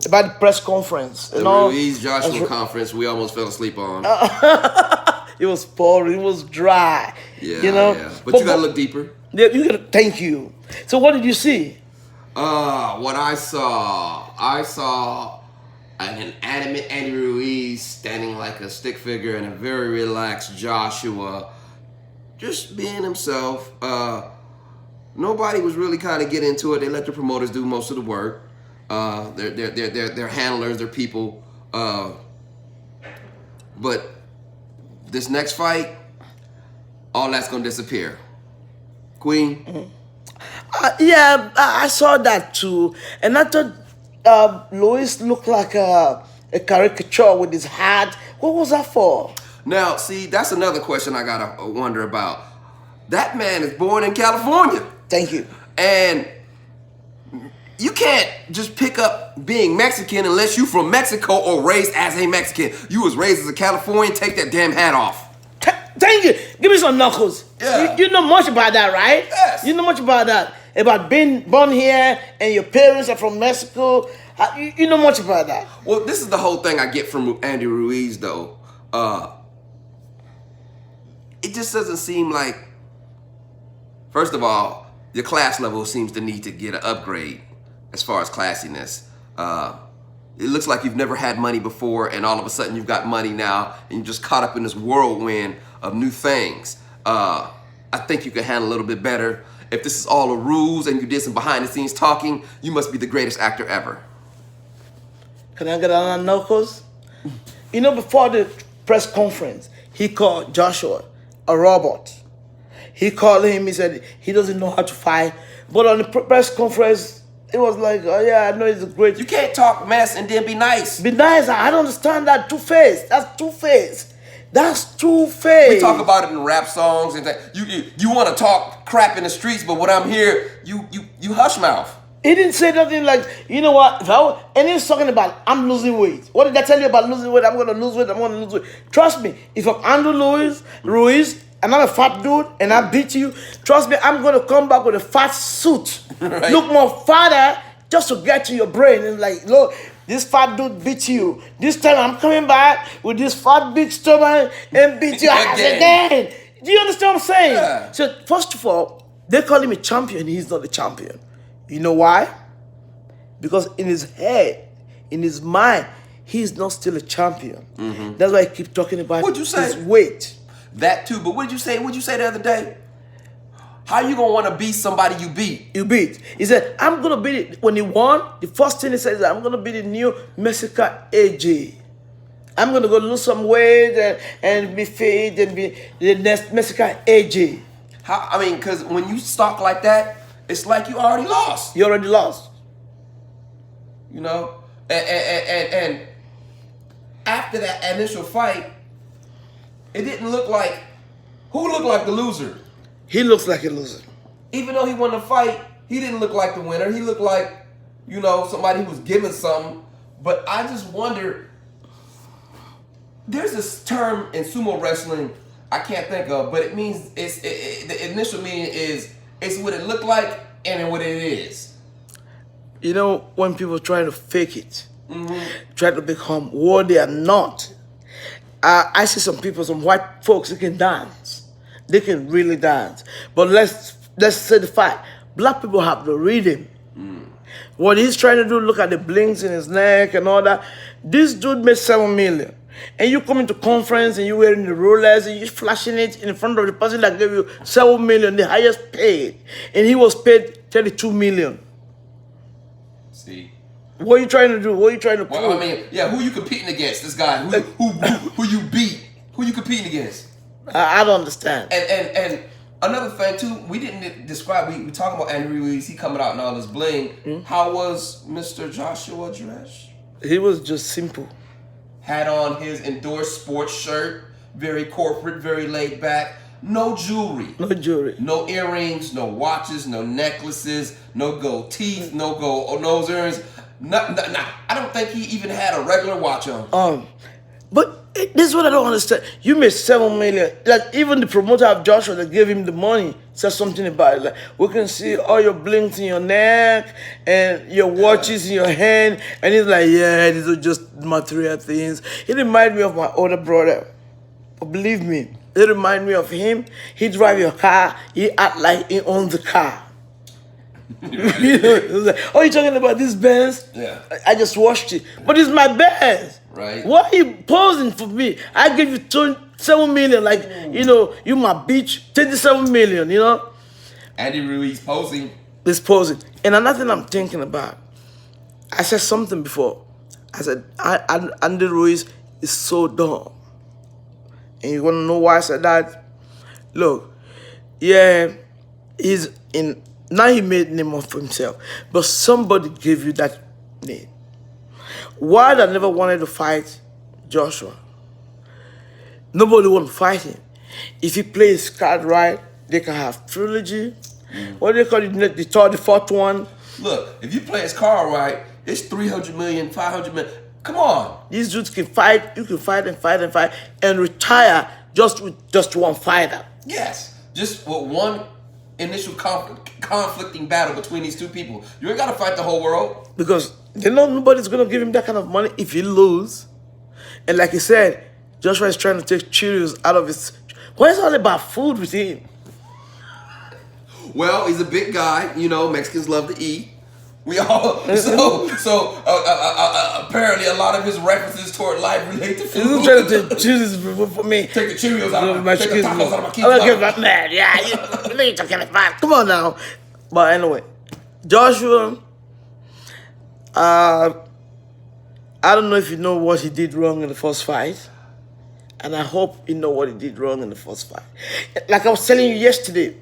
about the press conference. The Ruiz Joshua conference we almost fell asleep on. It was boring. It was dry. Yeah, you know. Yeah. But you gotta look deeper. Yeah, you gotta. Thank you. So what did you see? What I saw an animate Andy Ruiz standing like a stick figure and a very relaxed Joshua, just being himself. Nobody was really kind of getting into it. They let the promoters do most of the work. They're handlers, they're people. But this next fight, all that's gonna disappear. Queen. Mm-hmm. Yeah, I saw that too, and I thought Luis looked like a caricature with his hat. What was that for? Now, see, that's another question I gotta wonder about. That man is born in California. Thank you. And you can't just pick up being Mexican unless you from Mexico or raised as a Mexican. You was raised as a Californian, take that damn hat off. Thank you. Give me some knuckles. Yeah. You know much about that, right? Yes. You know much about that. About being born here and your parents are from Mexico. You know much about that. Well, this is the whole thing I get from Andy Ruiz, though. It just doesn't seem like, first of all, your class level seems to need to get an upgrade as far as classiness. It looks like you've never had money before, and all of a sudden you've got money now, and you're just caught up in this whirlwind of new things. I think you can handle a little bit better. If this is all a ruse and you did some behind the scenes talking, you must be the greatest actor ever. Can I get on knuckles? You know, before the press conference, he called Joshua a robot. He called him, he said he doesn't know how to fight. But on the press conference, it was like, oh yeah, I know he's a great. You can't talk mess and then be nice. Be nice. I don't understand that. Two-faced. That's two-faced. That's two-faced. We talk about it in rap songs and that. You want to talk crap in the streets, but when I'm here, you hush mouth. He didn't say nothing like, you know what? And he was talking about, I'm losing weight. What did I tell you about losing weight? I'm going to lose weight. I'm going to lose weight. Trust me, if I'm Andrew Ruiz, and I'm a fat dude, and I beat you, trust me, I'm going to come back with a fat suit. Right. Look more fatter just to get to your brain. And like, look, this fat dude beat you. This time I'm coming back with this fat big stomach and beat you ass again. Do you understand what I'm saying? Yeah. So first of all, they call him a champion. He's not a champion. You know why? Because in his head, in his mind, he's not still a champion. Mm-hmm. That's why I keep talking about his weight. That too, but what'd you say the other day? How you gonna want to beat somebody you beat? You beat. He said, I'm gonna beat it. When he won, the first thing he said is, I'm gonna be the new Mexican AJ. I'm gonna go lose some weight and be fit and be the next Mexican AJ. How? I mean, because when you talk like that, it's like you already lost. You already lost. You know? And after that initial fight, it didn't look like, who looked like the loser? He looks like a loser. Even though he won the fight, he didn't look like the winner. He looked like, you know, somebody who was given something. But I just wonder, there's this term in sumo wrestling I can't think of, but it means, the initial meaning is, it's what it looked like and what it is. You know, when people try to fake it, try to become what they are not. I see some people, some white folks, they can dance. They can really dance. But let's say the fact, black people have the rhythm. What he's trying to do, look at the blinks in his neck and all that. This dude made $7 million. And you come into conference and you're wearing the Rolex and you're flashing it in front of the person that gave you $7 million, the highest paid. And he was paid $32 million. See? What are you trying to do? What are you trying to prove? Well, I mean, yeah, who are you competing against? This guy, who you beat? Who you competing against? I don't understand. And another thing too, we didn't describe. We talking about Andy Ruiz. He coming out in all his bling. How was Mr. Joshua dressed? He was just simple. Had on his endorsed sports shirt, very corporate, very laid back. No jewelry. No jewelry. No earrings, no watches, no necklaces, no gold teeth, no gold nose earrings. I don't think he even had a regular watch on. But this is what I don't understand. You made 7 million. Like even the promoter of Joshua that gave him the money said something about it. Like we can see all your blinks in your neck and your watches in your hand, and he's like, yeah, these are just material things. He reminded me of my older brother. But believe me, it remind me of him. He drive your car. He act like he owns the car. You know, it was like, oh, you talking about this Benz? Yeah. I just washed it, but it's my Benz. Right. Why are you posing for me? I give you 7 million, like you know, you my bitch. 27 million, you know. Andy Ruiz posing. This posing, and another thing I'm thinking about. I said something before. I said Andy Ruiz is so dumb, and you wanna know why I said that? Look, yeah, he's in. Now he made name of himself, but somebody gave you that name. Why I never wanted to fight Joshua? Nobody want to fight him. If he plays his card right, they can have trilogy. What do they call it? The third, the fourth one. Look, if you play his card right, it's 300 million, 500 million. Come on. These dudes can fight. You can fight and fight and fight and retire just with just one fighter. Yes. Just with one initial conflicting battle between these two people. You ain't got to fight the whole world. Because they know nobody's going to give him that kind of money if he lose. And like he said, Joshua is trying to take Cheerios out of his... Why is it all about food with him? Well, he's a big guy. You know, Mexicans love to eat. We all... So apparently a lot of his references toward life relate to food. He's trying to take Cheerios for me. Take the Cheerios out of my Take the kids' tacos out of my kids' mouth. I don't give a man. Yeah, you know you're talking about. Come on now. But anyway, Joshua... I don't know if you know what he did wrong in the first fight. And I hope you know what he did wrong in the first fight. Like I was telling you yesterday,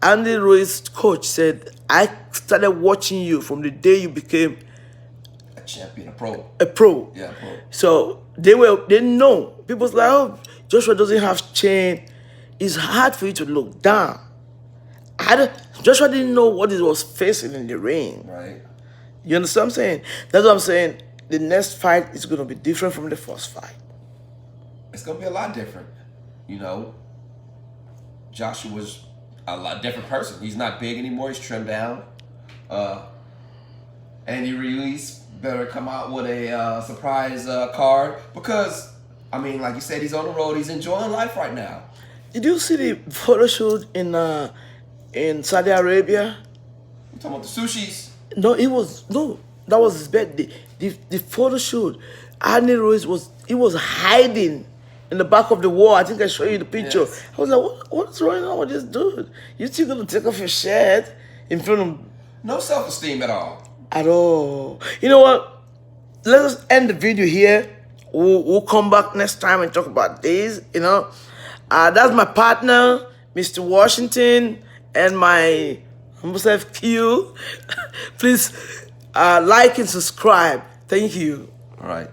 Andy Ruiz's coach said, I started watching you from the day you became a champion, a pro. A pro. Yeah, pro. So they know. People's like, oh, Joshua doesn't have chain. It's hard for you to look down. Joshua didn't know what he was facing in the ring. Right. You understand what I'm saying? That's what I'm saying. The next fight is going to be different from the first fight. It's going to be a lot different. You know, Joshua's a lot different person. He's not big anymore. He's trimmed down. Andy Ruiz better come out with a surprise card because, I mean, like you said, he's on the road. He's enjoying life right now. Did you see the photo shoot in Saudi Arabia? You talking about the sushis? No, that was his birthday. The photo shoot, Andy Ruiz was hiding in the back of the wall. I think I showed you the picture. Yes. I was like, what's going on with this dude? You still gonna take off your shirt in front of No self-esteem at all. at all. You know what? Let us end the video here. We'll come back next time and talk about this, you know. That's my partner, Mr. Washington, and my humble self, Q. Please like and subscribe. Thank you. All right.